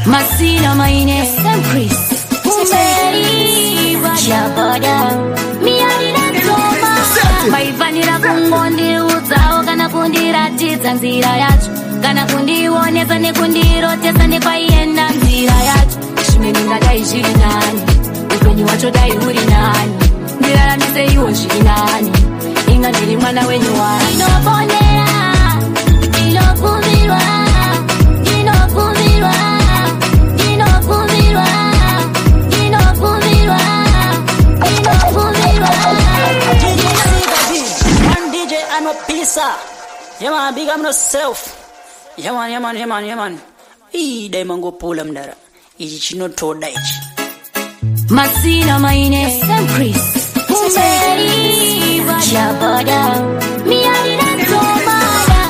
Masina maine Chris Umeri Vajaboda Miarina Toma Maivanira kungondi udzao kana kundiratidza nzira yacho kana kundionesa nekundirotesa nekwaienda nzira yacho zvimwe ndingadai zviri nani upenyu wacho dai uri nani ndiraramise iwo zviri nani inga ndiri mwana wenyu wani inoponera inokumirwa inokumirwa inokumirwa inokumirwa inokumirwa One DJ anopisa yeah man, big up yourself. Yeah man. Ii mango pula mdara. Ichi chinotoda ichi. Masina maine Chris Umeri Vajaboda Miarina Toma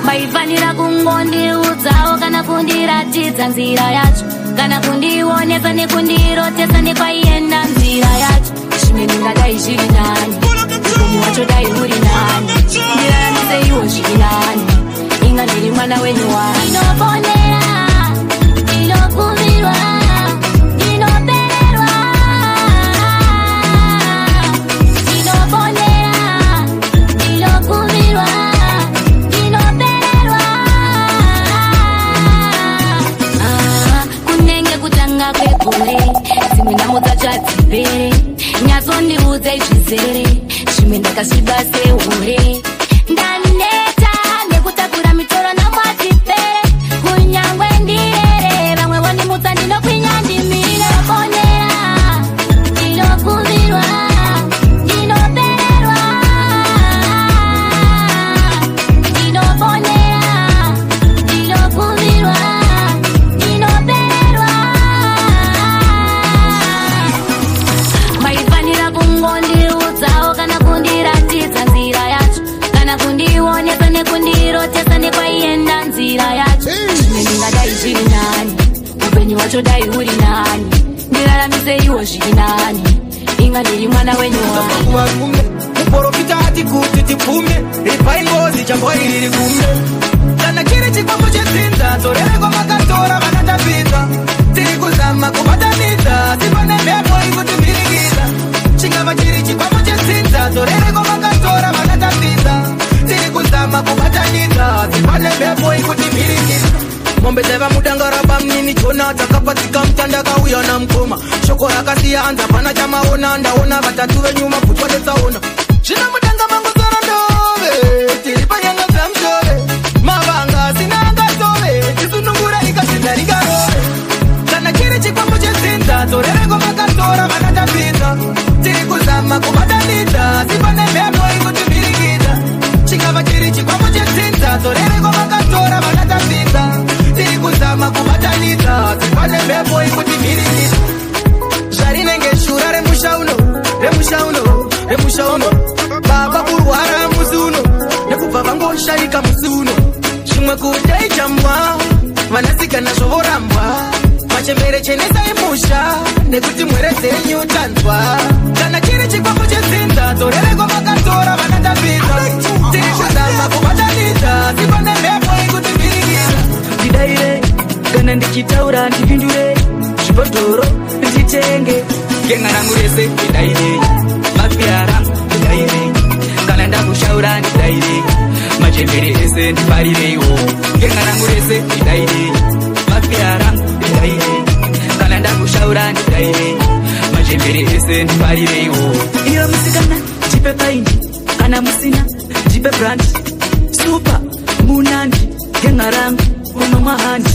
Maivanira kungondi udzao kana kundiratidza nzira yacho kana kundionesa nekundirotesa nekwaienda nzira yacho zvimwe ndingadai zviri nani upenyu wacho dai uri nani ndiraramise iwo zviri nani inga ndiri mwana wenyu wani inoponera inokumirwa inopererwa inoponera inokumirwa inopererwa kunenge kutanga kwegore dzimwe nhamo dzacho hadzipere nyatsondiudze zvizere zvimwe ndakasviba sehure ndaneta nekutakura mitoro namwatipere kunyangwe ndirere vamwe vonimutsa ndinokwinya ndimire ponera inokumirwa inopererwa inoponera inokumirwa inopererwa maifanira kungondiudzao kana kundiratidza nzira yacho kana kundionesa nekundirotesa nekwaienda nzira yacho zvimwe ndingadai zviri nani upenyu wacho dai uri nani ndiraramise iwo zviri nani inga ndiri mwana wenyu wani muprofita ati kuti tipfume ripai ngozi chamboi riri kume kana chiri chikwambo chetsinza zorereko makatora vanatapinza tiri kuzama kubatanidza sipane mhepo ikutimirikiza chingava chiri chikwambo chetsinza zorereko makatora vanatapinza tiri kuzama kubatanidza sipane mhepo ikutimirikiza mombe dzaiva mudangaraba mnini chona dzakapatsika mutanda kauya namukoma shoko rakasiya anza pana chamaona ndaona vatatu venyuma bvutwa ndetsaona zvino mudanga mangu zora ndove tiri panyanga dzamshove mavanga sina angatove tisunungura ikazvinza rikarove kana chiri chikwambo chetsinza dzorereko makatora vanatapinza tiri kuzama kubatanidza sipane mhepo ikutimirikiza chingava chiri chikwambo chetsinza dzorereko makatora vanatapinza tiri kuzama kubatanidza sipane mhepo ikutimirikiza zvarinenge shura remushauno baba kurwara musi uno nekubva vangoshaika musi uno zvimwe kudai chamwa vanasikana zvovorambwa machembere chenesai musha nekuti mwere dzenyu tanzwa kana chiri chikwambo chetsinza dzorereko vakatora vanatapinza tiri kuzama kubatanidza sipane mhepo ikutimirikiza Ndidaire kana ndichitaura ndipindure zvibhodhoro nditenge genga rangu rese ndidaire mafyara ndidaire kana ndakushaura ndidaire machembere ese ndiparireiwo genga rangu rese ndidaire mafyara ndidaire kana ndakushaura ndidaire machembere ese ndiparireiwo iyo musikana ndipe paindi kana musina ndipe brand super munandi genga rangu unomwa handi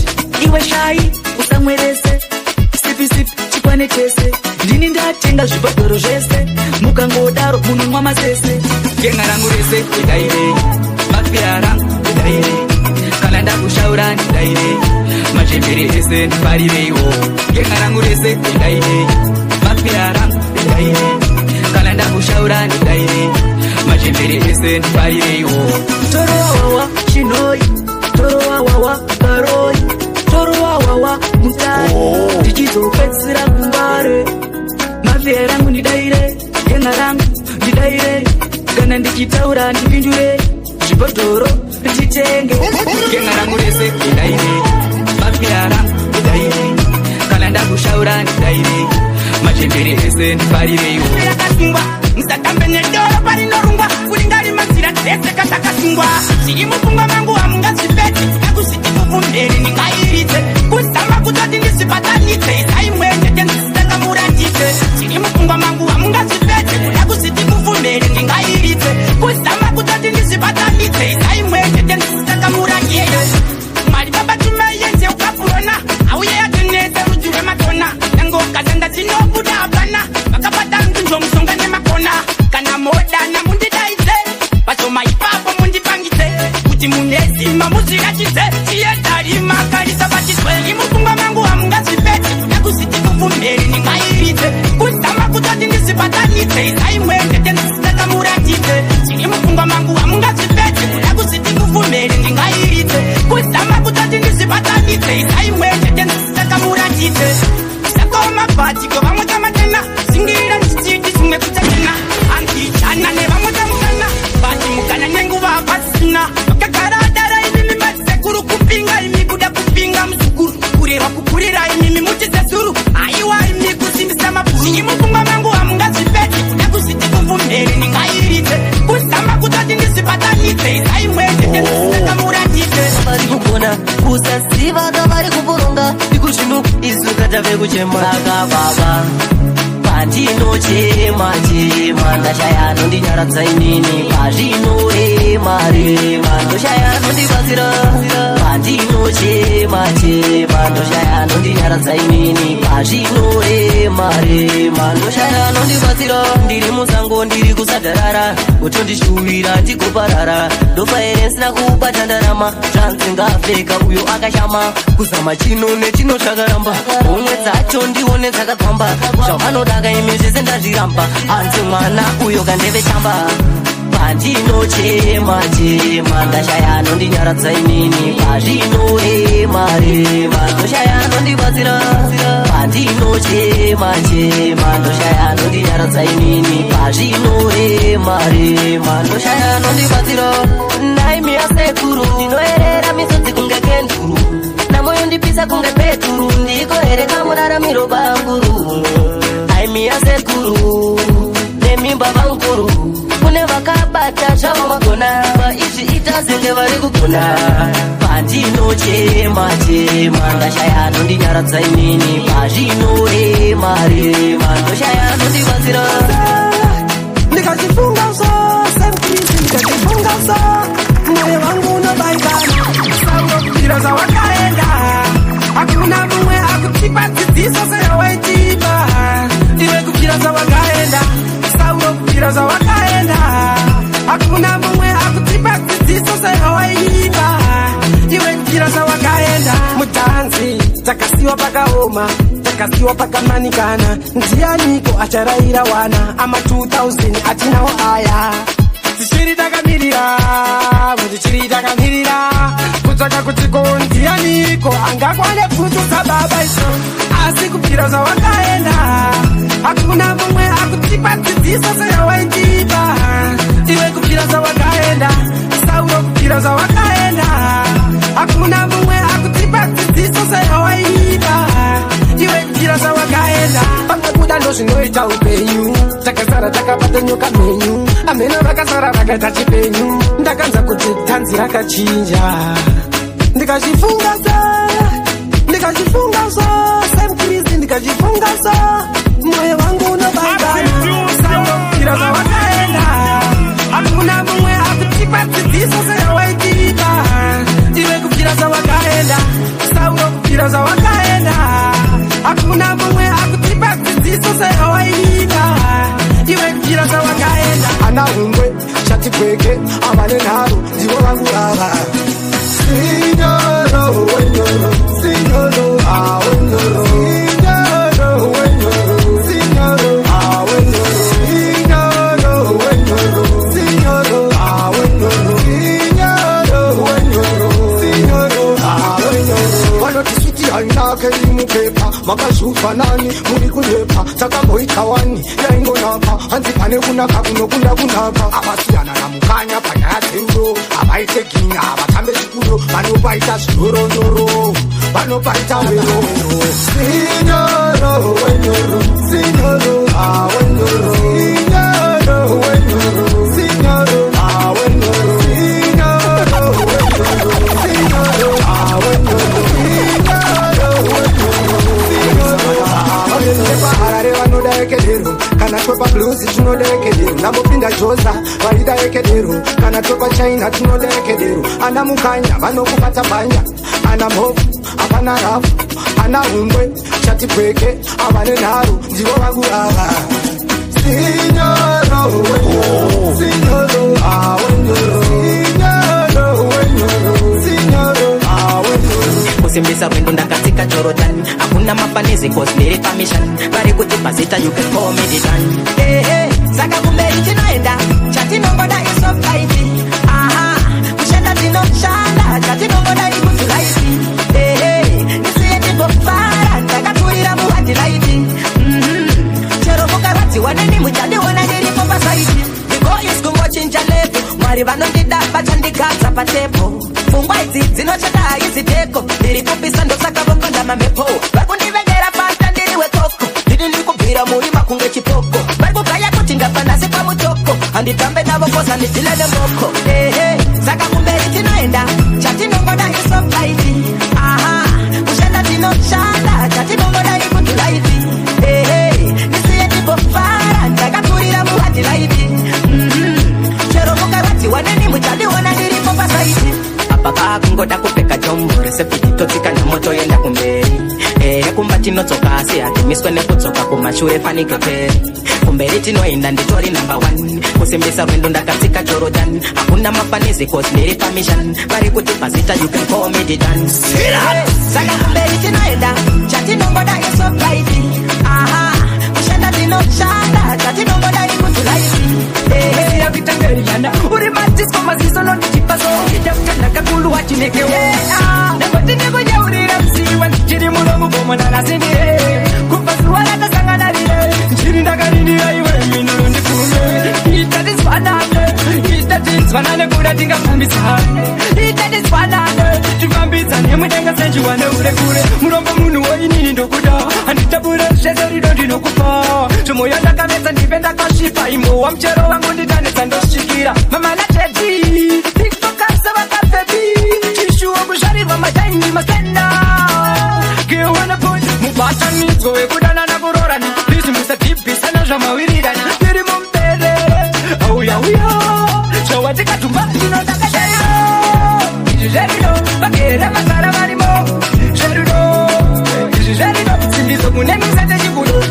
iwe shai usamwerese sipi chikwane chese ndini ndatenga zvibhodhoro zvese mukangodaro munomwa masese genga rangu rese ndidaire mafia rangu ndidaire kana ndakushaura ndidaire machembere ese ndiparireiwo genga rangu rese ndidaire mafia rangu ndidaire kana ndakushaura ndidaire machembere ese ndiparireiwo torowawa chinoi torowawa karoi torowawa mutai ndichizopedzisira kumbare mafia rangu ndidaire genga rangu ndidaire kana ndichitaura ndipindure zvibhodhoro nditenge genga rangu rese ndidaire mafia rangu ndidaire mupere ese ndibarireyo yakasungwa musatambe nedoro parinorungwa kuringari mazira tese katakasungwa zviri mupfungwa mangu hamungazvipedzi akusiti kuvumberi ndingairidze kuzama kutoti ndizvibatanidze isaimwendete ndisitakamuratidze zviri mupfungwa mangu hamungazvipedzi kuda kusiti kuvumberi ndingairidze kuzama kutoti ndizvibatanidze isaimwendete ndisitakamuratidze mwari babatumaiyenze ukapurona auye atonese rudzi rwematona nangokazanda dzinobuda hapana vakabata ngunzvo musonga nemakona kana modana mundidaidze pachoma ipapo mundipangidze kuti munezima muzviratidze chiyetarima karisabatizwe imupfungwa mangu hamungazvipedzi nakusiti kuvumberi ndingairidze kuzama kutoti ndizvibatanidze isaimwendete ndisitakamuratidze zviri mupfungwa mangu hamungazvipedzi kuda kusiti kuvumberi ndingairidze kuzama kutoti ndizvibatanidze isaimwendete ndisitakamuratidze mabhatiko vamwe tamatena singira ndichiti zvimwe kutatena andichana nevamwe tamutana bati mukana nenguva pasina vakagara adara imimi madzisekuru kupinga imi kuda kupinga muzukuru kureva kukurira imimi mutizezuru aiwa imi kusimbisa mabhuru imupfungwa mangu hamungazvipedzi kuda kusiti kuvumberi ndingairidze kuzama kutoti ndizvibatanidze isaimwendete ndisitakamuratidze vari kugona kusaziva kavari kuporonga ikuzvino izukatave kuchema akababa pandinochema chema ndashaya nondinyaradza inini pazvinorema rema ndoshaya nondibatsira pandinochema chema ndoshaya nondinyaradza inini pazvinorema rema ndoshaya nondibatsira ndiri musango ndiri kusadharara utondishuvira tigoparara ndofa ere nsina kubata ndarama zvanzingapfeka uyo akashama kuzama chino nechino zvakaramba homwe dzacho ndione dzakapamba zvavanodaka imi zvese ndazviramba hanzi mwana uyo kandeve chamba pandinochema chema ndashaya nondinyaradza inini pazvinorema rema ndoshaya nondibatsira pandinochema chema ndoshaya nondinyaradza inini pazvinorema rema ndoshaya nondibatsira naimi yasekuru ndinoerera misodzi kunge kenduru namoyo ndipisa kunge peturu ndiko here kamuraramiro banguru aimi yasekuru nemimba vankuru kune vakabata zvavo magona vaizvi ita senge vari kugona pandinochema chema ndashaya nondinyaradza inini pazvinorema rema ndoshaya nondibatsira ndikachifunga so semkrizi ndikachifunga so moyo wangu unobaibana saurokubvira zvawakaenda hakuna mumwe akutipa dzidziso seyawaitipa iwe kubvira zvawakaenda saurokubvira zvawakaenda hakuna mumwe akutipa dzidziso seyawaipa iwe kubvira zvawakaenda mudhanzi takasiwa pakaoma takasiwa pakamanikana ndianiko acharayira wana ama 2000 atinawo aya tichiri takamirira kutsvaka kuti ko ndianiko angakwane pfututsa baba iso asi kubvira zvawakaenda hakuna mumwe akutipa dzidziso seyawaitipa iwe kubvira zvawakaenda sauro kubvira zvawakaenda hakuna mumwe akutipa dzidziso seyawaipa iwe kubvira zvawakaenda pakabuda ndo zvinoita upenyu takasara takabata nyoka mhenyu amena vakasara vakaita chipenyu ndakanza kuti tanzi rakachinja ndikachifunga so semkrizi ndikachifunga so moyo wangu unobaibana saurokubvira zvawakaenda hakuna mumwe akutipa dzidziso seyawaitipa iwe kubvira zvawakaenda saurokubvira zvawakaenda hakuna mumwe akutipa dzidziso seyawaipa iwe kubvira zvawakaenda ana humbwe chati kweke avane nharo ndivo vangu ava sinyoro wenyoro sinyoro awenyoro sinyoro wenyoro sinyoro awenyoro sinyoro wenyoro sinyoro awenyoro sinyoro wenyoro sinyoro awenyoro vanotisviti hainake imupepa makazvufanani muri kunyepa takamboitawani yaingonapa hanzi pane kunaka kunokunda kunapa avasiyana namukanya panyaya dzerudo havaite ginya havatambe chikudo vanopaita zvinorondoro Pano paita wero Signoro, wenyoro Signoro, wenyoro Signoro, wenyoro Signoro, wenyoro Signoro, wenyoro Signoro, wenyoro Signoro, kana topa blues tinodekedero nambopinda joza vaida ekedero kana topa china tinodekedero ana mukanya vanokubata banya ana mhofu apana rafu ana humbwe chati pweke avane nharu ndivo vangu ava Signoro, wenyoro Signoro, wenyoro Signoro, wenyoro Signoro, wenyoro kusimbisa rwendo ndakatika Jordan hakuna mafanizi cause niri permission bari kuti pasita you can call me the dan saka kumberi tinoenda chatinongoda is of life kushenda tinoshanda chatinongoda ikutu life nisiye tikofara ndakakurira muhati life chero mukarati waneni muchandiona ndiripo pasaiti ndikois kumbochinja lepo mwari vanondida vachandikadza patepo pfungwa idzi dzinochata haiziteko ndiri kupisa ndosaka vongonda mamhepo vakundivengera pasta ndiriwe koko ndiri ndikubvira murima kunge chipoko vari kugaya kuti ngapanasi pamutoko handitambe navo kosa ndizile nemoko saka kumberi tinoenda chatinongoda isoflaiti kushanda tinoshanda chatinongoda ikutu laifi nisiye ndikofara ndakakurira muhati laifi chero mukarati waneni muchandiona ndiripo pasaiti apaka kungoda kupeka jombo resepti totsika nemoto yenda kumberi kumba tinotsoka asi hatimiswe nekutsoka kumashure fanike peri kumberi tinoenda nditori number 1 kusimbisa rwendo ndakatsika Jordan hakuna mafanizi cause ndiri permission vari kuti pasita you can call me the dan saka kumberi tinoenda chatinongoda is of life kushanda tinoshanda chatinongoda ikutu life Vitangeriana uri matisco mazizo no ndichipaso ndakutanda kakulu wachinekewo ndakoti ndikujaurira msiwa ndichiri muno mubomona nasindire kupazuwa ratasangana rire ndichiri ndakarindira iwe minuro ndikume itatisvanane kuda tingafambisane itatisvanane tifambidzane mudenga senjiwane ure kure murombo munhu woinini ndokuda handitabure zvese rido ndinokupa zvomoyo ndakamedza ndive ndakasvipa imo wa muchero wangu nditanedza ndosvikira mamanateti tikokasa vakapepi chishuwo kuzvarirwa mataini masenda kiwana put mubatanidzo wekudanana kurorana izvi musadhibhisana zvamawirirana tiri mumberere auyauya zvawatikatumba ndinodakadaro izvi zverido vagere mazara varimo zverido izvi zverido simbizo kunemisa techikudo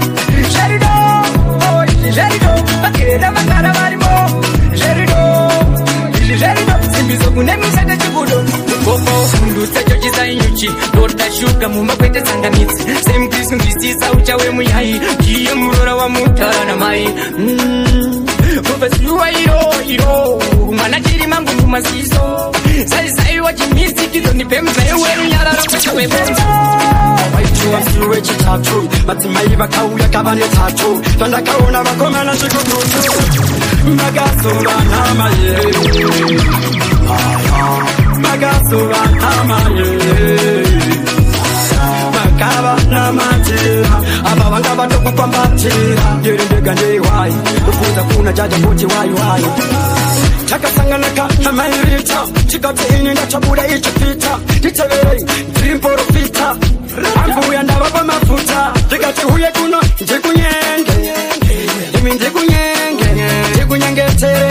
zverido izvi zverido vagere mazara varimo zverido izvi zverido simbizo kunemisa techikudo gomo fundutsa chochisayinyuchi ndoda shuga mumakwete tsangamidzi semukrisungisisa uchawe muyai ndiye murora wamutara namai Profesiwa iro Mwana chiri mangu mumasiso Sai wachimisikizo nipemza ewe Nyara rokwecha webenzo Waichua msiwe chitatu Matimai wakauya kabane tatu Tanda kaona wakoma na chikututu Magaso wanama ye Magaso wanama ye Makaba na matira Aba wangaba toku kwa matira Diri ndega ndewai Ufuza kuna jaja mbuti wai Chaka sanganaka hamairita Chikate ini na chabura ichipita Titevere drimporo fita Ambu ya ndababa mafuta Chikate huye kuno njikunyenge Imi njikunyenge tere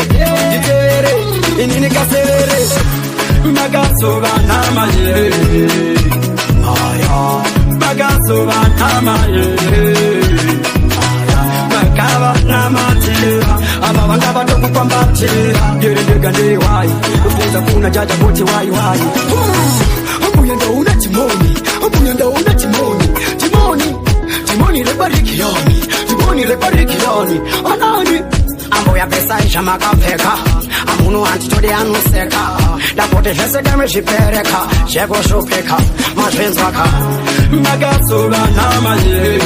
Jitere inini kasere Magaso banama ye Magaso banamaye Makaba namatira Abawanga batokukwambatira Gerendega ndewai Ufuza kuna jaja boti wai Ambuyenda una timoni Ambuyenda una timoni Timoni rebarikioni Anani Ambuya pesa isha makapeka Amunu antitodi anuseka Dapote heseka meshipereka Sheko shupeka Mashvenzwaka Magaso banamaye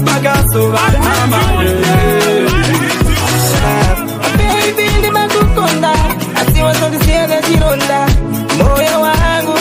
Magaso banamaye Baby ndi makukonda Asiwa sodi siya na jironda Moyo wangu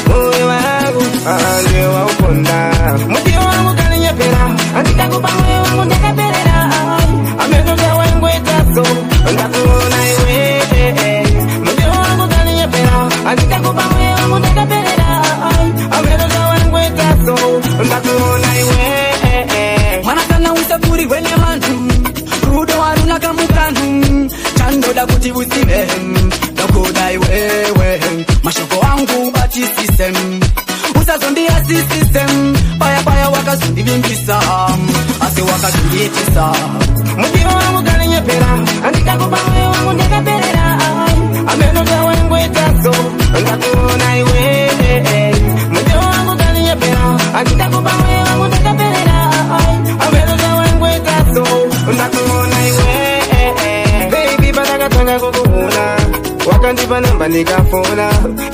wewe mashoko wangu bati system usazondia system baya wakazundivimbisa ase wakazundietisa mudiro wangu kaninyepera andika kubawe wangu ndekapelera amenoga wangu etaso ndakuona iwe mudiro wangu kaninyepera andika kubawe wangu ndekapelera amenoga wangu etaso ndakuona iwe baby badakatanga kukuhuna wakandipa namba nikafona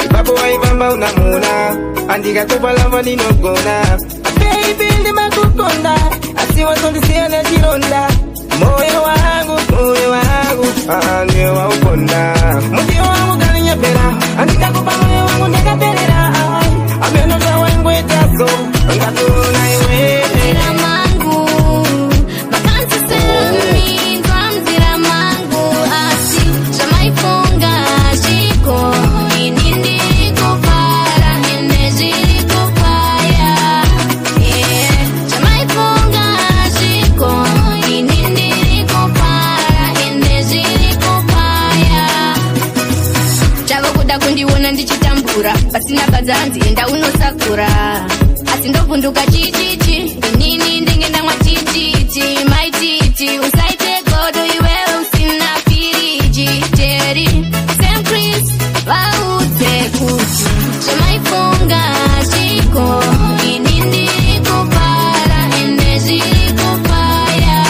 ipapo waivamba unamuna andikakupa lava ninogona baby ndimakukonda asiwasondisiana chironda moyo wangu ndiwe waukonda mudio wangu kaninyepera andikakupa moyo wangu ndekapelera amenoga wangu etaso ndakuona iwe pasina bazanzi enda unosakura asi ndovunduka chichichi inini ndingenda mwa chichichi maititi usaite godo iwewe usina firiji teri Sam Chris vaudze kuti chamaifunga chiko ini ndirikupara ende zvirikupaya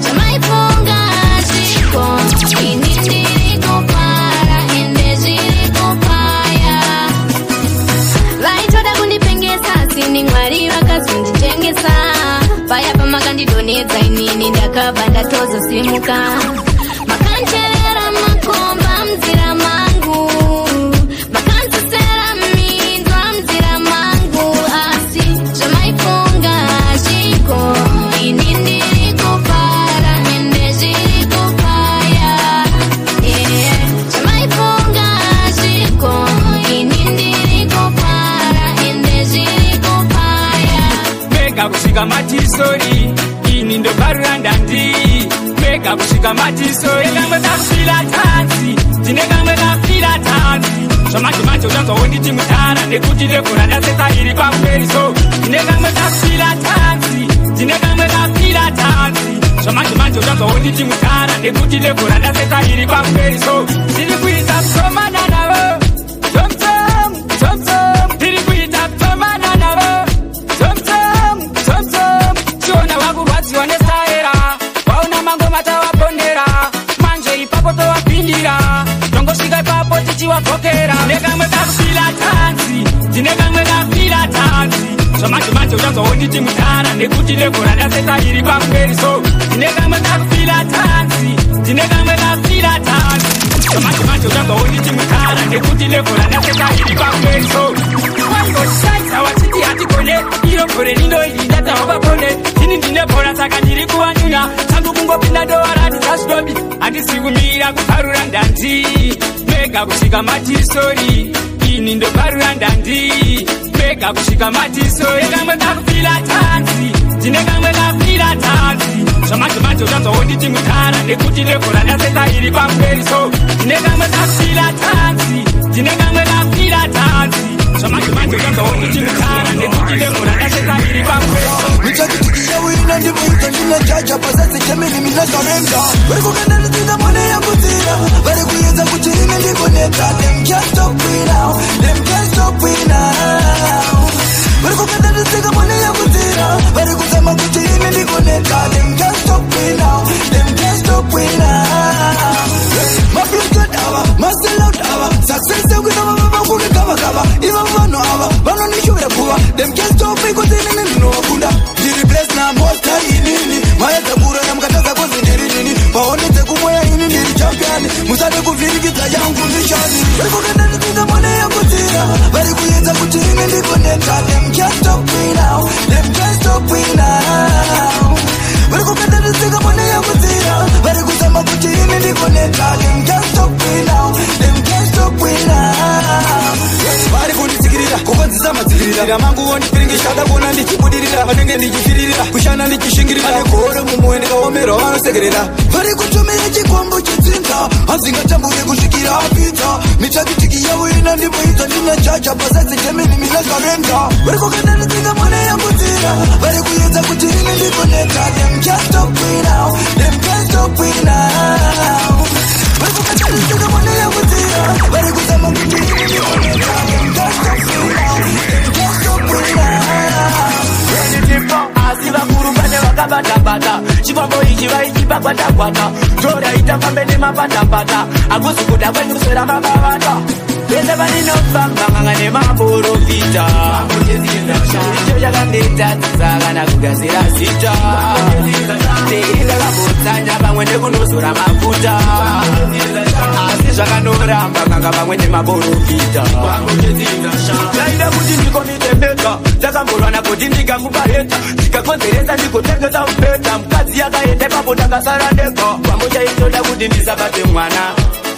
chamaifunga chiko ini ndirikupara ende zvirikupaya vaitoda kundipengesa sini mwari vakazonditengesa paya pamakandidonedza inini ndakabva ndatozosimuka makancherera makomba mzira mangu makansesera minzwa mzira mangu asi zvamaifunga chiko ini ndirikupara ende zvirikupaya zvamaifunga chiko ini ndirikupara ende zvirikupaya mega kusvika matisori ini ndoparura ndandi mega kusvika matisori kamwe kakufira tanzi tine kamwe kafira tanzi zvamacho utanzwawo nditi mutara nekuti lebhora ndaseta iri pamweriso tine kamwe kafira tanzi tine kamwe kafira tanzi zvamacho utanzwawo nditi mutara nekuti lebhora ndaseta iri pamweriso tiri kuita kusomana navo tom tiri kuita kusomana navo tom chiona vakurwadziwa nesaera vaona mangoma tavapondera manje ipapo tovapindira tongosvika ipapo tichivavhokera tine kamwe kakufira tanzi tine kamwe kafira tanzi zvamacho utanzwawo nditi mutara nekuti lebhora ndaseta iri pamweriso tine kamwe kakufira tanzi tine kamwe kafira tanzi zvamacho utanzwawo nditi mutara nekuti lebhora ndaseta iri pamweriso wangosaisa wachiti hatigone iro bhore rinoirindatahwa papone tini ndine bhora saka ndiri kuvanyunya changu kungopinda ndovarati zvazvidobi handisi kumira kuparura ndandi mega kusvika matisori ini ndoparura ndandi mega kusvika matisori kamwe kakufira tanzi tine kamwe kafira tanzi zvamacho utanzwawo nditi mutara nekuti lebhora ndaseta iri pamweriso tine kamwe kafira tanzi tine kamwe kafira tanzi zvamacho utanzwawo nditi mutara nekuti lebhora ndaseta iri pamweriso Wina ndimuita njina chacha pasase chemini mina surrender Wari kukenda nitinga mone ya kutira Wari kuyeza kuchirine ndikoneta Them can't stop me now Them can't stop me now Wari kukenda nitinga mone ya kutira Wari kusema kuchirine ndikoneta Them can't stop me now Them can't stop me now Mafilta dawa, masela dawa Success ya kuna mama kune kama kama Iwa wano awa, wano nishubira kuwa Them can't stop me kutini nino wakunda Replace na mosta inini Maya tabura ya mkataza kozi ndiri nini Paonete kumoya ini ndiri champion Musade kuvirikita yangu nishani Wari kukenda nitinga mone ya kutira Wari kuyeza kuchirine ndikoneta Them can't stop me now Them can't stop me now Wari kukenda nitinga mone ya kutira Wari kusema kuchirine ndikoneta Them can't stop me now Them can't stop me now Wari kundisikirira kukonzisa mazikirira kubudirira mangu wondipiringisha ndakona ndichibudirira vanenge ndichifirira kushana ndichishingirira nekore mumwe ndikaomera vanosekerera vari kutumira chikombo chedzinza hazingatambure kusvikira apidza mitakitiki yavo ina ndimoidza ndinachacha pasatsi temeni mina zarenda vari kukandanidzinga mwana yamudzira vari kuedza kuti ine ndikoneka them can't stop me now them can't stop me now vari kukandanidzinga mwana yamudzira vari kuzama kuti ine ndikoneka them can't stop me now them can't stop me now asiva kurubane vakabata-bata chikwambo ichi vaichipa kwata-kwata toraita fambe nemapata-pata akusi kuda kwenyu kuswera mabavata vese vaninofamba nganga nemaporofita icho chakandetadzisa kana kugadzira zita teilakabotsanya pamwe nekunosora mafuta asi zvakanoramba nganga pamwe nemaporofita taida kuti ndikomitembeka takamborwana kuti ndingamubareta ndikakonzeresa ndikotengesa mubhedha mukadzi yakaenda papo takasara ndega kwambo chaitoda kuti ndisabate mwana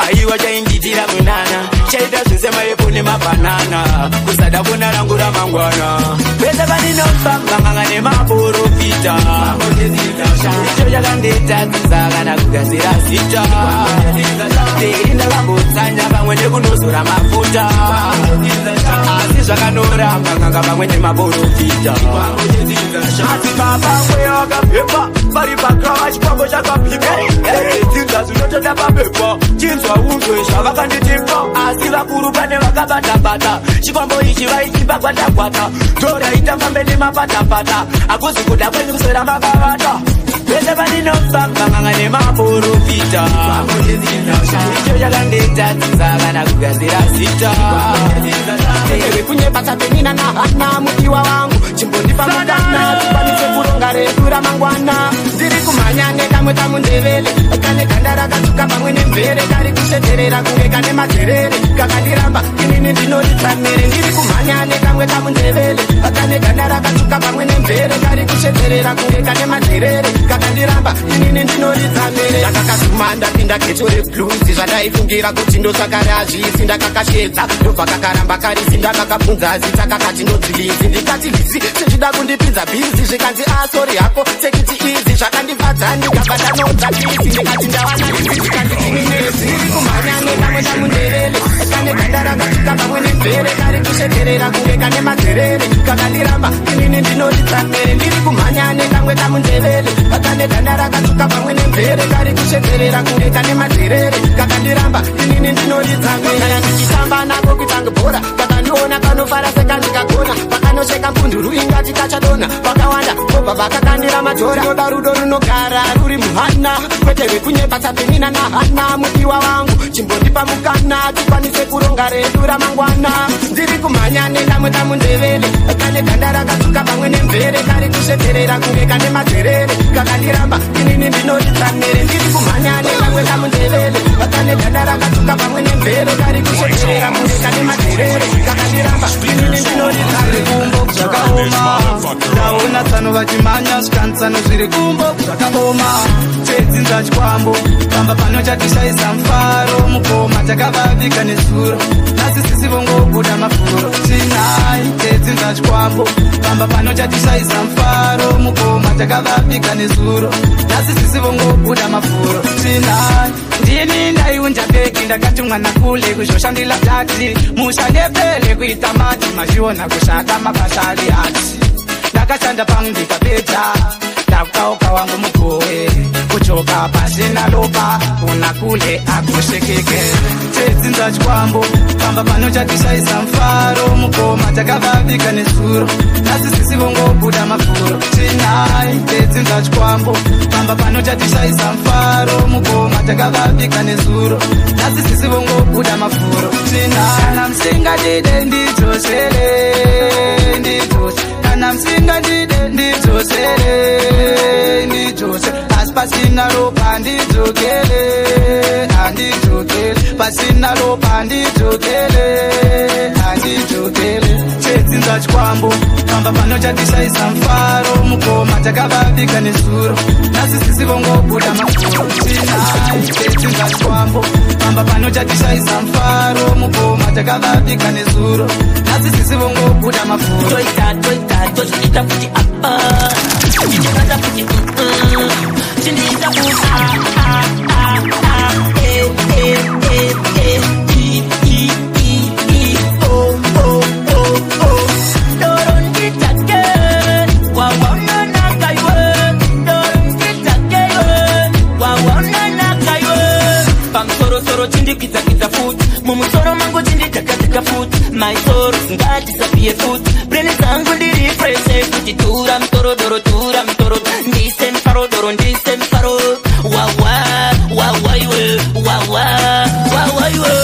aiwa chainditira munana chaita zvese maepo nemabhanana kusada kona rangu ramangwana vese vaninofamba nganga nemaporofita icho chakandetadzisa kana kugadzira zita teindakabotsanya pamwe nekunosora mafuta asi zvakanoramba nganga pamwe nemaporofita asi mapamwe akaphepa vari pakrava chikwambo chakapika edzinza zvinotoda papepa chinzwa unzwe zvavakanditipa asi vakuru pane vakabata-bata chikwambo ichi vaichipa kwata-kwata toraita fambe nemapata-pata akuzi kuda kwenyu kuswera makavata vese vaninofamba nganga nemaporofita icho chakandetadzisa kana kugadzira zita vekunyepasa penina nahana mudiwa wangu chimbondipa mudana tikwanise kuronga redu ramangwana ndiri kumhanya nekamwe kamundevele kane ganda rakatuka pamwe nemvere kari kusheterera kunge kane madzerere kakandiramba inini ndinoritsamere ndiri kumhanya nekamwe kamundevele kane ganda rakatuka pamwe nemvere kari kusheterera kunge kane madzerere kakandiramba inini ndinoritsamere ndakakasuma ndapinda geto rebluzi zvandaifungira kuti ndosakare hazvisi ndakakashedza ndobva kakaramba karisi ndakakabvunza zita kakati ndodzilizi ndikati lizi sezvida kundipinza bhizi zvikanzi asori hako sekiti izi zvakandifadza ndikabata nodza bhizi ndikati ndawana lizi zvikanditinginezi ndiri kumhanya nekamwe kamundevele kane ganda rakatuka pamwe nemvere kari kusheterera kunge kane madzerere kakandiramba inini ndinoritsamere ndiri kumhanya nekamwe kamundevele kane ganda rakatuka pamwe nemvere kari kusheterera kunge kane madzerere kakandiramba inini ndinoritsamere kana ndichitamba nako kutange bhora kakandiona kanofara sekandikagona pakanosheka mbunduru ingati kachadona vakawanda kobva vakakandira madhora noda rudo runogara ruri muhana kwete vekunyepasa penina nahana mudiwa wangu chimbondipa mukana tikwanise kuronga redu ramangwana ndiri kumhanya nekamwe kamundevele kane ganda rakatuka pamwe nemvere kari kusheterera kunge kane madzerere kakandiramba inini ndinoritsamere ndiri kumhanya nekamwe kamundevele kane ganda rakatuka pamwe nemvere kari kusheterera kunge kane madzerere kakandiramba inini ndinoritsamere kumbo zvakaoma ndaona tsano vachimhanya zvikanzano zviri kumbo zvakaoma chedzinza chikwambo pamba panochatishaisa mufaro mukoma takavavika nezuro nasi sisi vongobuda mafuro tinai chedzinza chikwambo pamba panochatishaisa mufaro mukoma takavavika nezuro nasi sisi vongobuda mafuro tinai ndini ndaiunja beki ndakati mwana kule kuzvoshandila tati mushandepele kuita mati mazviona kushanda mabasa ali ati ndakashanda pangu ndikapedza ndakauka wangu mugowe kuchoka pasina lopa kuna kule akushekeke chedzinza chikwambo pamba panochatishaisa mufaro mukoma takavavika nezuro nasi sisi vongobuda mafuro tinai chedzinza chikwambo pamba panochatishaisa mufaro mukoma takavavika nezuro nasi sisi vongobuda mafuro tinai kana msingadide ndidzosere ndidzose kana msingadide ndidzosere ndidzose asi pasina ropa handidzokele pasina ropa handidzokele chedzinza chikwambo pamba panochatishaisa mufaro mukoma takavavika nezuro nasi sisi vongobuda mafuro tinai chedzinza chikwambo pamba panochatishaisa mufaro mukoma takavapika nezuro asi sisi vongobuda mafuro toita tochiita kuti apa tichibata kuti chindiita kuti chindikidza futi mumusoro mangu chindikakadzika futi maisoro singadisapie futi brene dzangu ndiri freshe kuti tura mutoro doro tura mutoro ndise mfaro doro ndise mfaro wawa iwe wawa iwe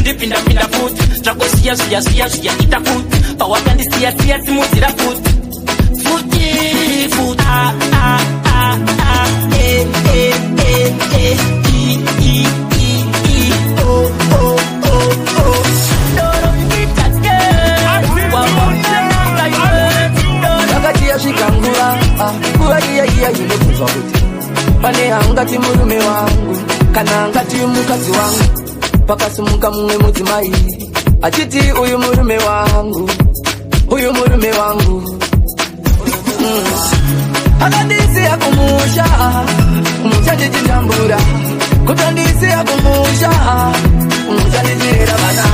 chindipinda futi zvakosiya ita futi pawakandisiya simudzira futi yakati yasvika nguva iya inobvunzwa kuti pane angati murume wangu kana angati mukadzi wangu pakasimuka mumwe mudzimai achiti uyu murume wangu akandisiya kumusha ndichitambura kutondisiya kumusha ndichirera vana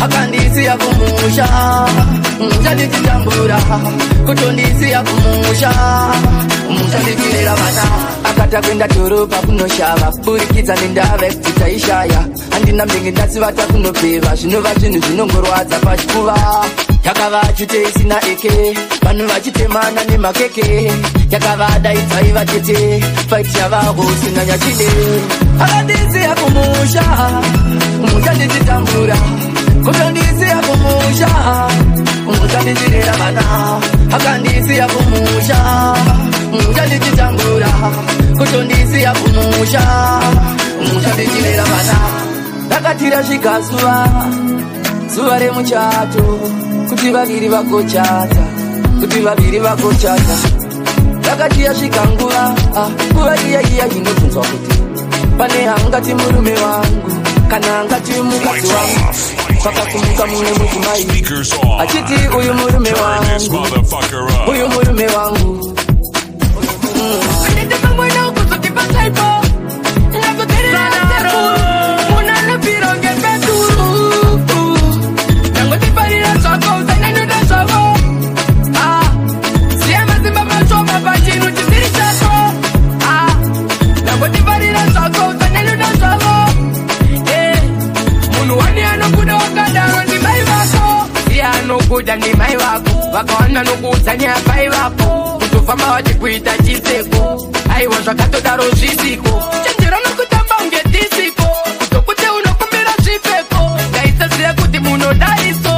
akandisiya kumusha ndichitambura kutondisiya kumusha ndichirera vana akatakwenda dhorobha kunoshava burikidza nendava ekuti taishaya handina mbenge ndasivata kunopeva zvinova zvinhu zvinongorwadza pachikuva yakava chute isina eke vanhu vachitemana nemakeke yakava daidzai vatete faiti yavaho singanyachide akandisiya kumusha ndichitambura kutondisiya kumusha ndichirera vana akandisiya kumusha ndichitambura kutondisiya kumusha ndichirera vana rakati rasvika zuva remuchato kuti vaviri vagochata rakati yasvika nguva iya inobvunzwa kuti pane angati murume wangu kana angati mukadzi wangu pakasimuka mumwe mudzimai achiti uyu murume wangu kuda ni mai wako vakawana nokuudzanya pai vapo kutofamba vachikuita chiseko aiwa zvakatodaro zvisiko chenjera nokutamba unge disiko kutokute unokumbira zvipfeko ngaisazive kuti munodaiso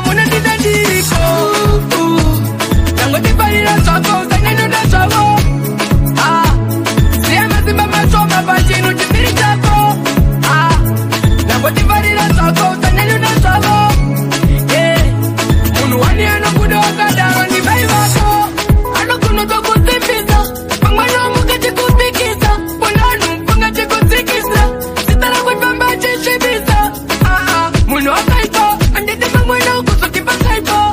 munondida ndiriko nangotifarira zvako usanyanyuda zvavo ziya mazimba mashoma pachinhu chisiri chako nangotifarira zvako usanyanyuda zvavo wani anokuda wakadaro ni mai vako anokunotokusimbisa pamwana wamukachikupikisa ponanu pangachikutsikisa sitarakwepamba chisvibisa munhu wakaipa anditi pamwana ukuzoti pakaipa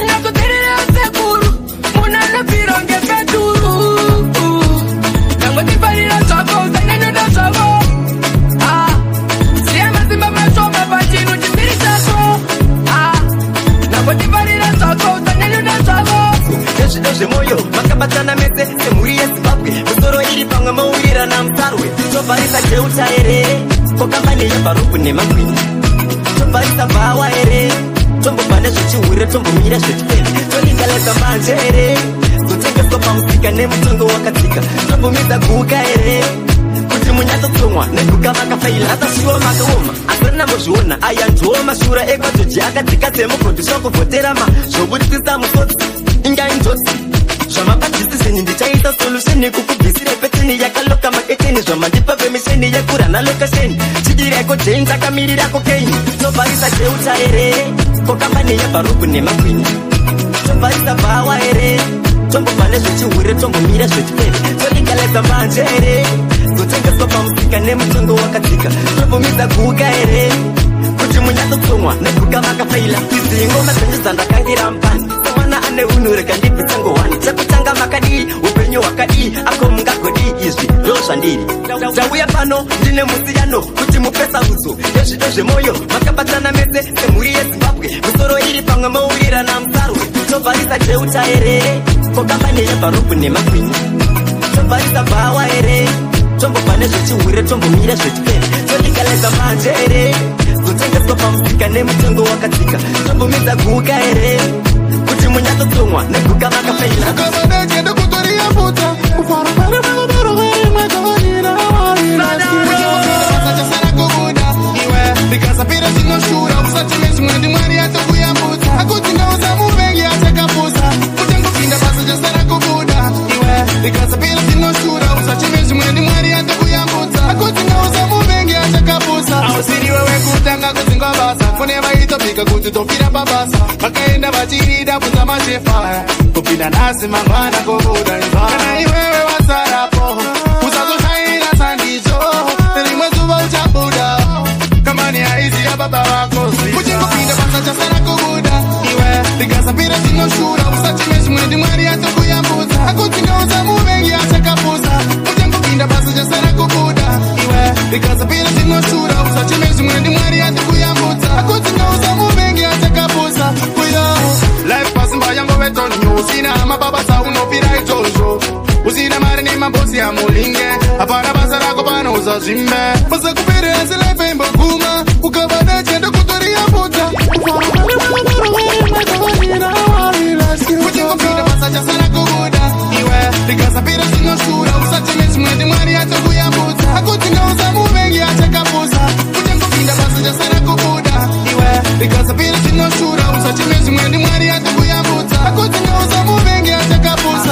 nakuterera sekuru munhu anopfira ngepeturu nangotifarira zvako usanyanyuda zvavo ziya mazimba mashoma pachinhu chisiri chako nakotifarira zvako usanyanyuda zvavo nezvido zvemoyo makabatana mese semhuri yezimbabwe musoro iri pamwe maurira namusarwe tobvarisa jeuta here kokambani yebharuku nemagwini tobvarisa bhawa here tombobva nezvechihure tombomira zvechipembe tolingaleza manje here zotengeswa pamusika nemutongo wakatsika tombomidza guka here kuti kuti munyatsotsomwa neguka vakafaila atashiwa makaoma asarina muzviona ayanzvowo mashura ekwajoji akadzika semugodhi zvakuvhoterama zvoburisisa musodzi ingainjodzi zvamapadzisizeni ndichaita solusheni kukubvisire peteni yakaloka maketeni zvamandipa pemisheni yekurana lokesheni chidireko jeni takamirira kokeini tobharisa jeuta here kokambani yebharuku nemakwini tobharisa bhawa here tombobva nezvechihure tombomira zvechipere toligaleza manje here totengeswa pamusika nemutengo wakadzika tombomidza guka here kuti munyatsotsomwa neguka vakafaila izi ngoma dzenyu dzandakangira mupani semwana ane unhu rega ndibvitsango wani chekutanga makadii upenyu hwakadii ako mungagodii izvi ndo zvandiri ndauya pano ndine musiyano kuti mupesa udzo nezvido zvemwoyo makabatana mese semhuri yezimbabwe misoro iri pamwe mourirana musarwe tobvarisa jeuta here kokambani yebharuku nemakwini tobvarisa bhawa here tombobva nezvechihure tombomira zvechipere toligaleza manje here zotengeswa pamusika nemutengo wakadzika tombomidza guka here kuti munyatsotsomwa neguka vakafaila ndikasapira zvinoshura usati mezvimwendi mwari yatokuyambutsa akuti ndauza muvengi achakapusa utengopinda basa chasara kubuda iwe ndikasapira zvinoshura usati mezvimwendi mwari yatokuyambutsa akuti ndauza muvengi achakapusa ausiriwe wekutanga kudzingwa basa kune vaitobvika kuti tofira pabasa vakaenda vachirida kunza mashefa kupinda nhasi mangwana kubuda kana iwewe wasarapo usazoshaira sandizo rimwe zuva uchabuda kamani haizi ya baba wako uchingopinda basa chasara kubuda iwe ndikasapira zvinoshura usati mezvimwendi mwari yatokuyambutsa akuti ndauza muvengi achakapusa uchingopinda basa chasara kubuda iwe ndikasapira zvinoshura usati mezvimwendi mwari yatokuyambutsa akuti ndauza muvengi achakapusa uyo life pasimba yango vetonyo usina mababasa unopira izvozvo usina mari nemambosi amulinge hapana basa rako panouza zvimbe basa kupere asi life imboguma ukavada chenda kutoriyambudza uchingopinda basa chasara kubuda iwe ndikasapira zvinoshura usati mezvimwendi mwari yatokuyambudza akuti ndauza muvengi achakapusa uchingopinda basa chasara kubuda iwe ndikasapira zvinoshura usati mezvimwendi mwari yatokuyambudza akuti ndauza muvengi achakapusa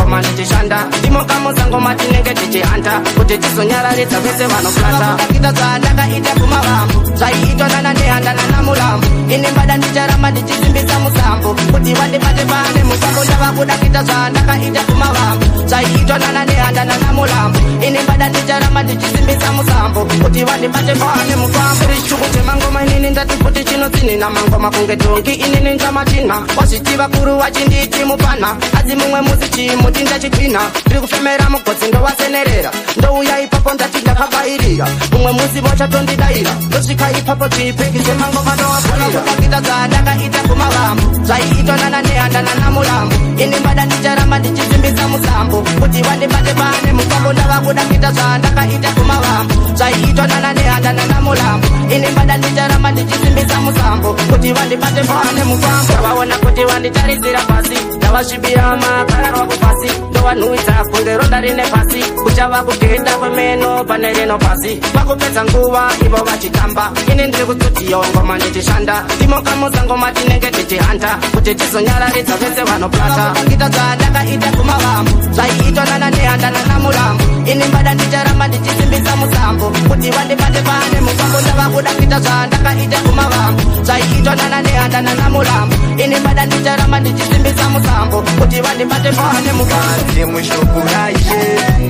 ngoma ndichishanda ndimokamuzangoma tinenge tichihanda kuti tizonyararidza vese vanoplanda akita dzandakaita kumavambo zvaiitwa nana nehandana namulambo ini mbada ndicharamba ndichisimbisa musambo kuti vandibate pane musambo ndavakudakita zvandakaita kumavambo zvaiitwa nana nehandana namulambo ini mbada ndicharamba ndichisimbisa musambo kuti vandibate pane musambo richituku chemangoma inini ndati kuti chinotsinina mangoma kunge tongi inini ndamatina wazvitiva kuru wachinditi mupana asi mumwe musi chimuti ndachipina ndiri kufemera mugodzi ndowasenerera ndouya ipapo ndati ndakabairira mumwe musi vochatondidayira ndosvika ipapo chipeki chemangoma ndowabhurira akita dzandakaita kumavambo zvaiitwa nana nehandana namulambo ini mbada ndicharamba ndichisimbisa musambo kuti vandibate pane musambo ndavakudakita zvandakaita kumavambo zvaiitwa nana nehandana namulambo ini mbada ndicharamba ndichisimbisa musambo kuti vandibate pane musambo ndavaona kuti vanditarisira pasi ndavasvibira makararwa kupasi ndovanhuidza kunge ronda rine pasi kuchava kugenda kwemeno pane rino pasi vakupedza nguva ivo vachitamba ini ndiri kustudiyo ngoma ndichishanda ndimokamusa ngoma tinenge tichihanda kuti tizonyararidza vese vanoplata akita dzandakaita kumavambo zvaiitwa nana nehandana namulambo ini mbada ndicharamba ndichisimbisa musambo kuti vandibate pane musambo ndavakudakita zvandakaita kumavambo zvaiitwa nana nehandana namulambo ini mbada ndicharamba ndichisimbisa musambo kuti vandibate pane mukanzi mushokuraishe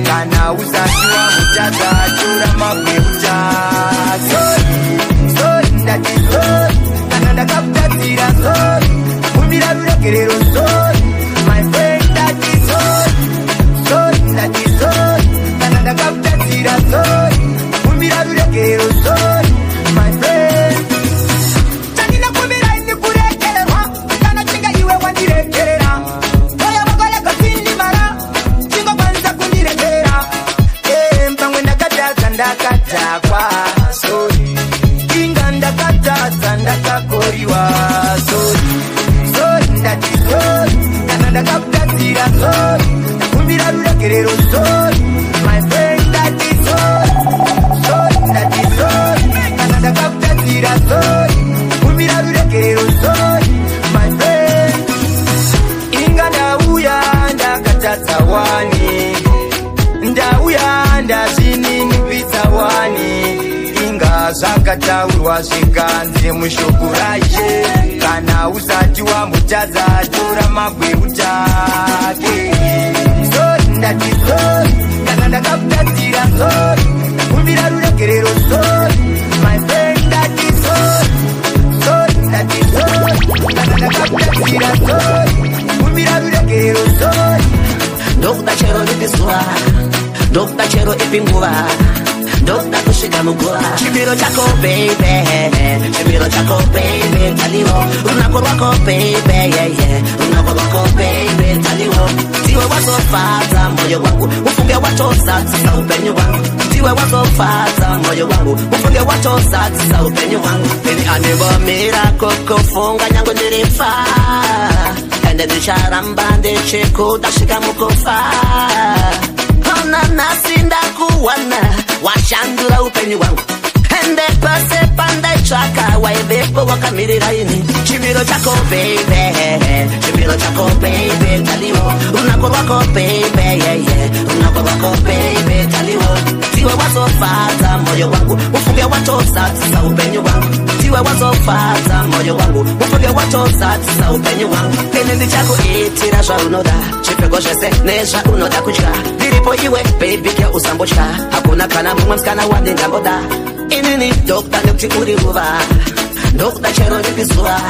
kana usasiwa mutadza tora magweuta sori ndati sori kana ndakakutadzira sori kumbira ruregerero sori my friend ndati sori ndati sori kana ndakakutadzira sori kumbira ruregerero sori my friend chandinakumbira ini kuregererwa kana chinga iwe wandiregerera ndakatakwa sori inga ndakatadza ndakakoriwa sori ndati sori wasvikanzi mushukuraishe kana usati wambutaza tora mabwe utake sori ndati sori kana ndakakutadzira sori kumbira ruregerero sori my friend ndati sori sori ndati sori kana ndakakutadzira sori kumbira ruregerero sori ndokuda chero lipiswa ndokuda chero ipinguva ndokuda kusvika muguva chimiro chako baby chimiro chako baby taliwo runako rwako baby runako rwako baby taliwo ndiwe wazofadza moyo wangu ufunge watozadzisa upenyu wangu ndiwe wazofadza moyo wangu ufunge watozadzisa upenyu wangu ini andivomira kukufunga nyangu ndirifa ende ndicharamba ndichikudasvika mukufa nasi ndakuwana washandura upenyu wangu ende pase pandaitsvaka waivepo wakamirira ini chimiro chako baby chimiro chako baby taliwo runako rwako baby runako rwako baby taliwo ndiwe wazofadza moyo wangu ufunge watozadzisa upenyu wangu ndiwe wazofadza moyo wangu ufunge watozadzisa upenyu wangu ini ndichakuitira zvaunoda chipfeko zvese nezvaunoda kudya ndiripo iwe baby ke usambotya hakuna kana mumwe musikana wandingamboda inini ndokuda nekuti uri nguva ndokuda chero ripi zuva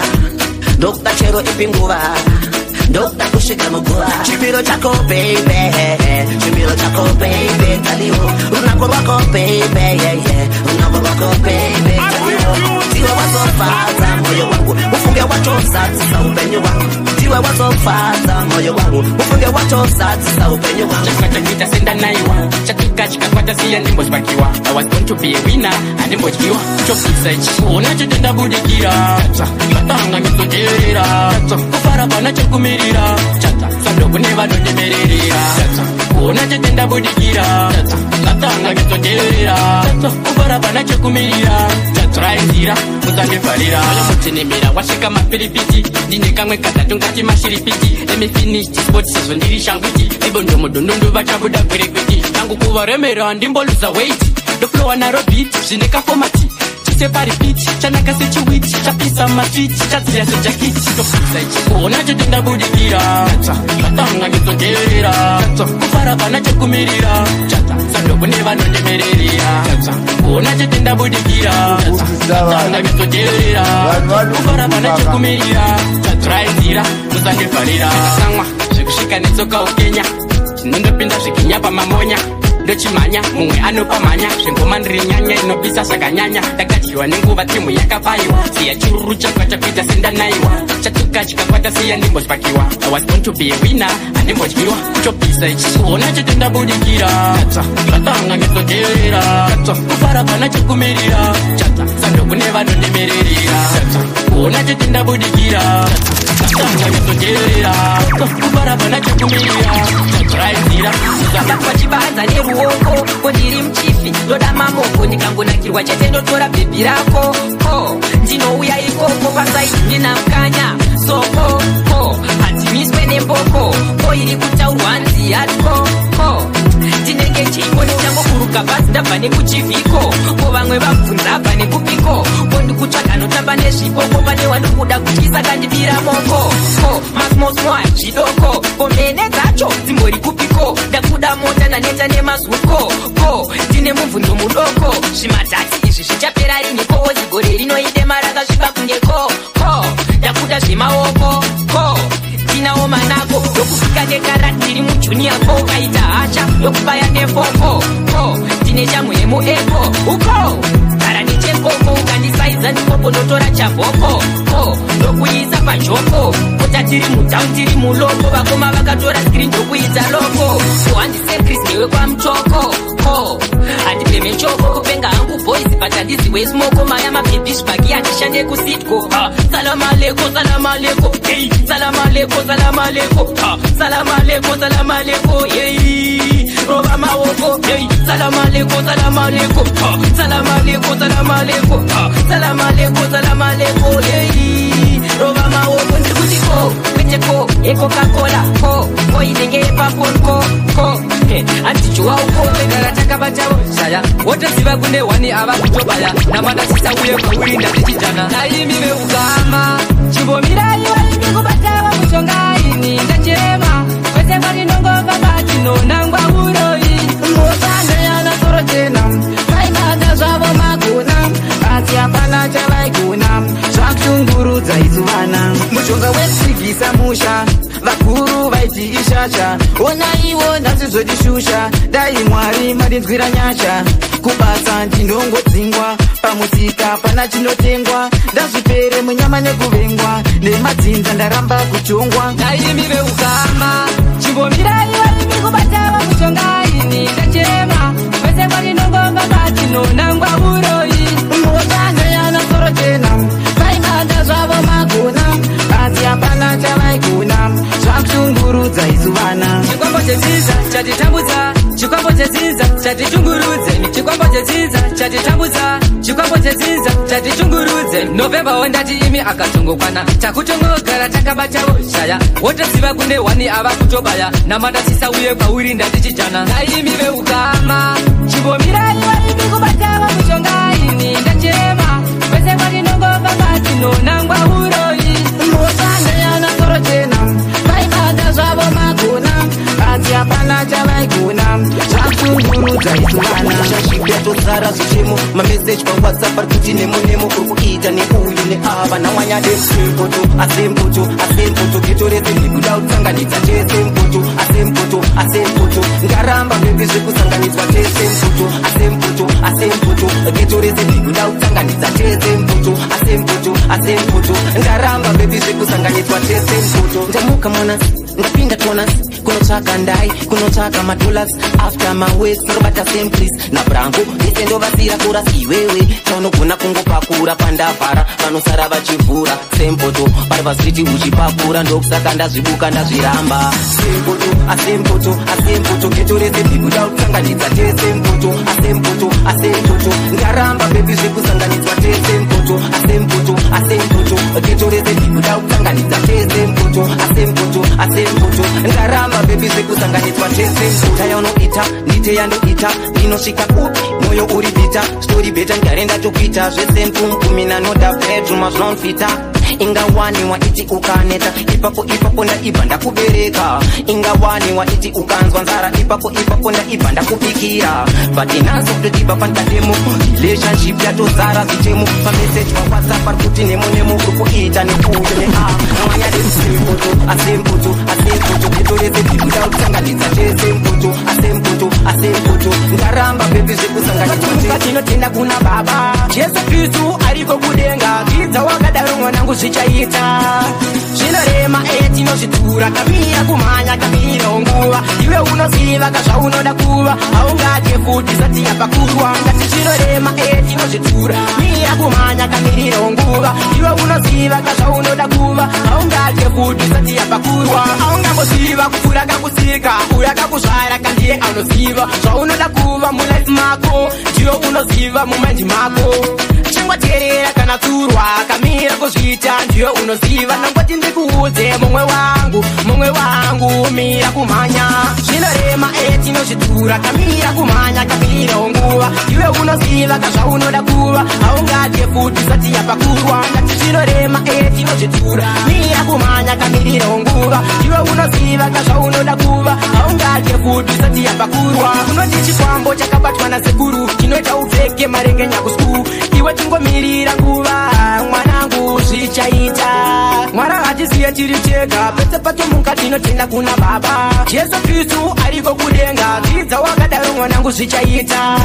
ndokuda chero ipi nguva ndokuda kusvika muguva chimiro chako baby chimiro chako baby taliwo runako rwako baby runako rwako baby taliwo ndiwe wazofadza moyo wangu ufunge watozadzisa upenyu wangu ndiwe wazofadza moyo wangu ufunge watozadzisa upenyu wangu chakatangita senda naiwa chatuka chikakwata siya ndimbozvakiwa I was born to be a winner andimbodyiwa chopisa ichi ona chitenda budikira ngatanga mitsoteerera kufara pana chekumirira sandokune vanondemererera ona chitenda budikira ngatanga mitsoteerera kufara pana chekumirira raizira mutsandivharira oyo mutinemera wasvika mapiripiti ndine kamwe katatu ngati mashiripiti lemifinish sport sezvo ndiri shangwiti ibondomudhundundu vachabuda kwerekwiti tangu kuvaremera ndimboluza weight ndoflowa naro beat zvine kafomati chiseparipiti chanaka sechiwiti chapisa matwiti chadziya sejakiti tofisa ichi kuona chotenda budikira vatanga ndidzoteerera kufara pana chekumirira sandokune vanondemererera kuona chotenda budikira vatanga ndidzoteerera kufara pana chekumirira raizira musandivharira samwa zvekusvika netsoka ukenya chinondopinda zvikinya pamamonya ndochimhanya mumwe anopamhanya zvengoma ndiri nyanya inopisa zvakanyanya ndakadyiwa nenguva timu yakabayiwa siya chiruru chakwata kuita sendanaiwa chatuka chikakwata siya ndimbozvakiwa I was born to be a winner andimbodyiwa chopisa ichi kuona chotenda budikira vatanga ndidzoteerera kufara pana chekumirira sandokune vanondemererera kuona chotenda budikira vatanga ndidzoteerera kufara pana chekumirira raizira zvabatwa chibanza neruoko kondiri muchifi ndoda mamoko ndikangonakirwa chete ndotora bhebhi rako ndinouya ikoko pasaidi ndina mukanya soko handimiswe nemboko iri kutaurwa nzi yatko ndinenge chimbo ndichangokuruka basi ndabva nekuchivhiko vamwe vabvunza bva nekupiko ndikutsvaga notamba nezvipoko pane wandikuda kutyisa kandibira moko masmosmo hazvidoko komene dzacho dzimbori kupiko ndakuda mota naneta nemazuko ndine mubvunzo mudoko zvimadhati izvi zvichapera riniko zigore rinoide maranga zviba kungeko ndakuda zvemaoko ndinawo manako yokufika nekarati ndiri mujuniyako kaita hacha yokubaya nefoko ndine chamwe yemuepo uko gara nechekoko ukandisaidza ndikopo ndotora chabhoko ndokuisa panjoko kota tiri mutaun tiri muloko vakoma vakatora skiri ndokuita loko handisecris newe kwamutoko handipeme choko kupenga hangu boys but handiziwe smoko maya mabhebhi zvibaki handishande kusitko salamu aleko salamu aleko hey salamu aleko salamu aleko salamu aleko salamu aleko hey rova maoko hey salamu aleko salamu aleko salamu aleko salamu aleko salamu aleko salamu aleko hey rova maoko ndikutiko kweteko ekokakola inenge yepaponko andijuwa uko vegara takabatawo kutoshaya wotoziva kune wani ava kutobaya namadasisa uye kwaurinda tichijana naimive ukama chimbomirai vaimi kubatava mushongaini ndachema kwese kwarinongova vatinonangwa uroi mbosandeyana sorotena vaibata zvavo magona asi hapana chavaigona zvakushungurudza izuvana mushonga wetsigisa musha vakuru vaiti ishasha onaiwo ndazvizvodishusha dai mwari madinzwira nyasha kubasa ndinongodzingwa pamusika pana chinotengwa ndazvipere munyama nekuvengwa nemadzinza ndaramba kuchongwa naimive ukama chimbomirai vaimi kubatava mushongaini ndachema kwese kwarinongomba vatinonangwa uroi mbosandeyana sorotena vaibata zvavo magona asi hapana chavaigona zvakushungurudza izuvana chikwambo chedziza chatitambudza chikwambo chedziza chatichungurudze chikwambo chedziza chatitambudza chikwambo chedziza chatichungurudze novembawo ndati imi akatongokwana takutongogara takabatawo shaya wotoziva kune wani ava kutobaya namadasisa uye kwauri ndatichijana naimive ukama chimbomirai vaimi kubatava mushongaini ndachema kwese kwarinongova vatinonangwa uroi mbosandeyana sorotena vaibata zvavo magona asi hapana chavaigona zvakushungurudza izuvana zvazvipyatotsara zvichemo mameseji pawhatsapp ari kuti nemo uri kuita neuyu neava nawanyade sempoto asempoto ketorese ndikuda kutsanganidza tesempoto ngaramba bebi zvekusanganidzwa tesempoto ketorese ndikuda kutsanganidza tesempoto ngaramba bebi zvekusanganidzwa tesempoto ndamuka mwanasi ndapinda tonasi kunotsvaka ndai kunotsvaka madollars after mawest ndobata sempris nabranco ise ndovasira korasi iwewe taunogona kungopakura pandavhara vanosara vachivhura sempoto vari vasiti uchipakura ndokusaka ndazvibuka ndazviramba asempoto ketorese ndikuda kutsanganidza tesempoto ngaramba bebi zvekusanganidzwa tesempoto ketorese ndikuda kutsanganidza tesempoto ngaramba bebi zvekusanganidzwa tesempoto tayaunoita ndite yandoita ndinosvika kupi mwoyo uri bita stori beta ngare ndatokuita zvesempumpumina noda bedroom azvinonfita ingawani waiti ukaneta ipapo ndaibva ndakubereka ingawani waiti ukanzwa nzara ipapo ndaibva ndakubikira patinazo kutodiba pandademo relationship yatozara zvichemo pameseji pawhatsapp ari kuti nemo uri kuita nekuyo asempoto ketorese ndikuda kutsanganidza tesempoto ngaramba bebi zvekusanganidzwa tinotenda kuna baba jesu kristu ariko kudenga kidza wakadaro mwanangu zvichaita zvinorema tinozvitura kamira kumhanya kamira nguva iwe unoziva kazvaunoda kuva haungadye futi sati yapakurwa ngati zvinorema tinozvitura mira kumhanya kamirira nguva iwe unoziva kazvaunoda kuva haungadye futi sati yapakurwa haungamboziva kukura kakusika uya kakuzvara kandiye anoziva zvaunoda kuva mulaifi mako ndiyo unoziva mumaindi mako chingwateerera kana turwa kamira kuzviita ndiyo unoziva nangoti ndikuudze mumwe wangu mira kumhanya zvinorema tinozvitura kamira kumhanya kamira nguva iwe unoziva kazvaunoda kuva haungadye futi sati yapakurwa ngati zvinorema tinozvitura mira kumhanya kamirira nguva iwe unoziva kazvaunoda kuva haungadye futi sati yapakurwa unoti chikwambo chakabatwa nasekuru chinoita upfeke marengenya kuskuu iwe tingomirira nguva mwanangu zvichaita mwara hatisiye tiri chega pese patomuka tinotenda kuna baba jesu kristu ariko kudenga kidza wakadaro mwanangu zvichaita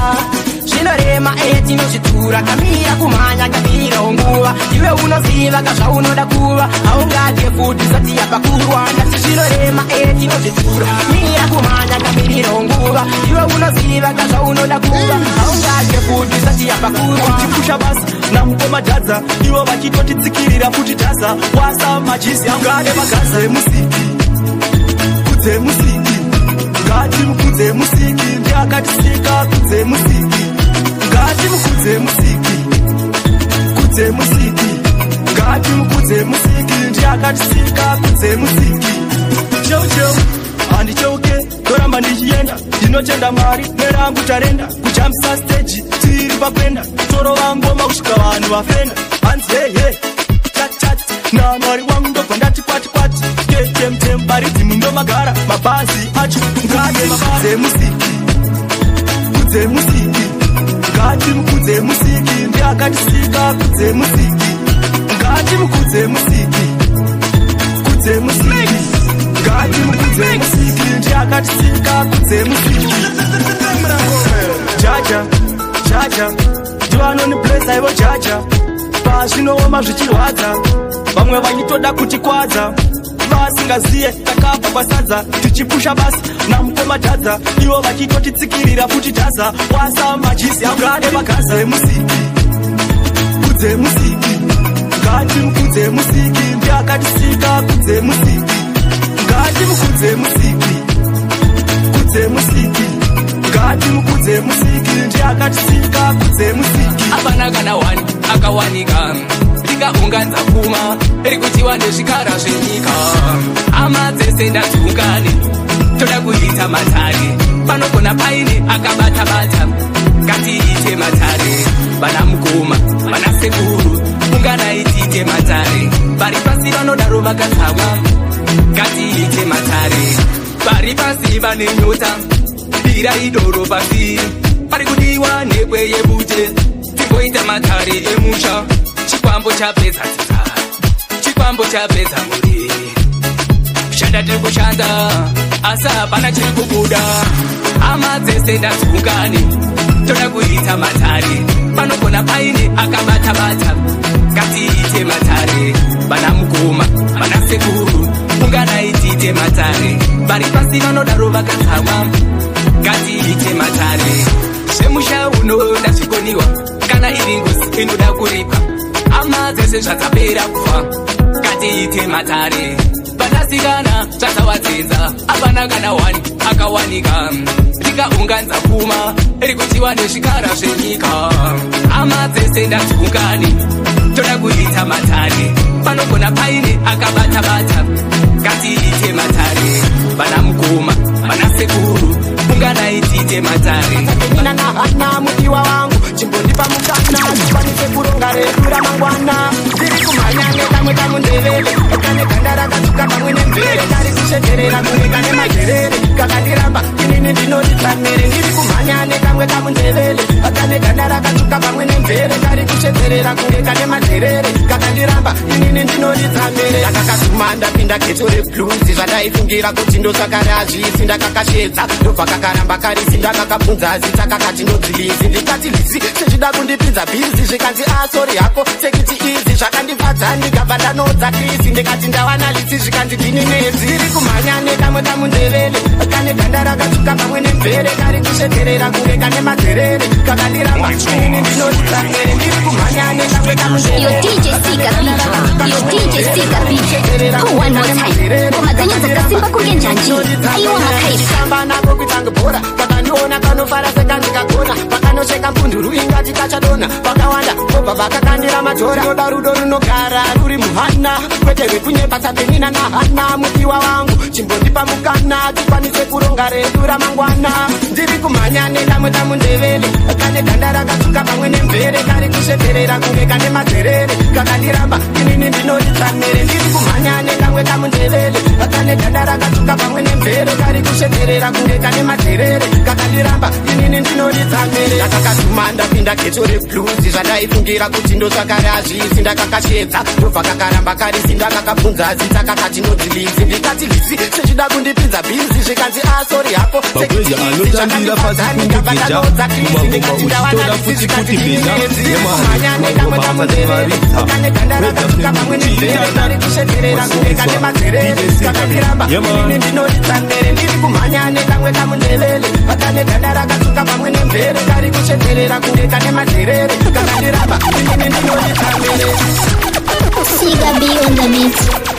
zvinorema tinozvitura kamira kumhanya kamira nguva iwe unoziva kazvaunoda kuva haungadye futi sati yapakurwa ngati zvinorema tinozvitura mira kumhanya kamirira nguva iwe unoziva kazvaunoda kuva haungadye futi sati yapakurwa tikusha basa namukomadhadza ivo vachitotitsikirira futi tasa wasa majizi angade magaza emusiki kudze musiki ngati mukudze musiki ndiakatisika kudze musiki ngati mukudze musiki kudze musiki ngati mukudze musiki ndiakatisika kudze musiki cheucheu handicheuke ndoramba ndichienda ndinotenda Mwari nerangu tarenda kujambisa stage tiri papenda torova ngoma kusvika vanhu vafenda hanzi hehe chat na Mwari wangu ndobva ndati kwati temtem baridhimu ndomagara mabhazi acho ngati kudze musiki ngati mukudze musiki ndiakatisika kudze musiki ngati mukudze musiki kudze musiki ngati mukudze musiki ndiakatisika kudze musiki jaja ndivanoni blesa ivo jaja pazvinooma zvichirwadza vamwe vachitoda kutikwadza vasingaziye takabva kwasadza tichipusha basi namukomadhadza ivo vachitotitsikirira futi taza wasa majisi agade magaza emusiki kudze musiki ngati mukudze musiki ndiakatisika kudze musiki ngati mukudze musiki kudze musiki ngati mukudze musiki ndiakatisika kudze musiki apana kana wani akawanika rikaunganza kuma rikutiwa nezvikara zvenyika hama dzese ndadziungane toda kuita matare panogona paine akabata-bata ngatiite matare vana mukoma vana sekuru unganai tiite matare vari pasi vanodaro vakatsamwa ngatiite matare vari pasi vane nyota bira idoro pasi pari kudiwa nhekwe yebute tingoita matare emusha chikwambo chapedza tsitsa chikwambo chapedza muri kushanda tiri kushanda asi hapana chiri kubuda hama dzese ndadziungane toda kuita matare panogona paine akabata-bata ngatiite matare vana mukoma vana sekuru unganai tiite matare vari pasi vanodaro vakatsamwa ngatiite matare zvemusha unoda zvikoniwa kana iri ngozi inoda kuripa hama dzese zvadzapera kufa ngatiite matare vanasikana zvadzawadzidza apana kana wani akawanika rikaunganza pfuma rikutiwa nezvikara zvenyika hama dzese ndadziungane toda kuita matare panogona paine akabata-bata ngatiite matare vana mukoma vana sekuru unganai tiite matare mina nahana mudiwa wangu chimbondipa mukana tikwanise kuronga redu ramangwana ndiri kumhanya nekamwe kamundevele kane ganda rakatuka pamwe nemvere kari kusheterera kunge kane magerere kakandiramba inini ndinotitsamere ndiri kumhanya nekamwe kamundevele kane ganda rakatuka pamwe nemvere kari kusheterera kunge kane magerere kakandiramba inini ndinotitsamere ndakakazuma ndapinda geto rebluzi zvandaifungira kuti ndosakari azvisi ndakakashedza ndobva kakaramba karisi ndakakabvunza zita kakati ndodzilizi ndikati lizi sechida kundipinza bhizi zvikanzi asori hako sekiti izi zvakandifadza ndikabva ndanodza krisi ndikati ndawana litsi zvikanzi ndini nedzi ndiri kumhanya nekamwe kamundevele kane ganda rakatuka pamwe nemvere kari kusheterera kunge kane madzerere kakandiramba inini ndinotitsamere ndiri kumhanya nekamwe kamundevele one more time. Komadanya dzakasimba kunge njanji. Aiwa makaifa. Samba nako kuitanga bora. Pakaniona kanofara sekandikagona. Pakanocheka mbunduru ingati kachadona. Pakawanda kobva vakakandira madhora. Roda rudo runogara ruri muhana. Kwete rekunyepatsa penina nahana. Mudiwa wangu chimbondipa mukana. Tikwanise kuronga redu ramangwana. Ndiri kumhanya nekamwe kamundevele. Kane ganda rakatuka pamwe nemvere. Kari kusheterera kunge kane madzerere. Kakandiramba inini ndinotitsamere. Ndiri kumhanya nekamwe kamundevele. Kane ganda rakatuka pamwe nemvere. Kari kusheterera kunge kane madzerere. Kakandiramba inini ndinotitsamere. Ndakakazuma ndapinda geto rebluzi zvandaifungira kuti ndosakari azvisi ndakakashedza ndobva kakaramba karisi ndakakabvunza zita kakati ndodzilizi ndikati lizi sechida kundipinza bhizi zvikanzi asori hako bagwedza anotambira pasi kundigeja mumangoma uchitoda futi kuti bhena kumhanya nekamwe kamundevele kane ganda rakatuka pamwe nemvere kari kusheterera kunge kane madzerere kakandiramba inini ndinotitsamere ndiri kumhanya nekamwe kamundevele kane ganda rakatuka pamwe nemvere kari kusheterera kunge kane madzerere kakandiramba inini ndinotitsamere Siga B on the beat.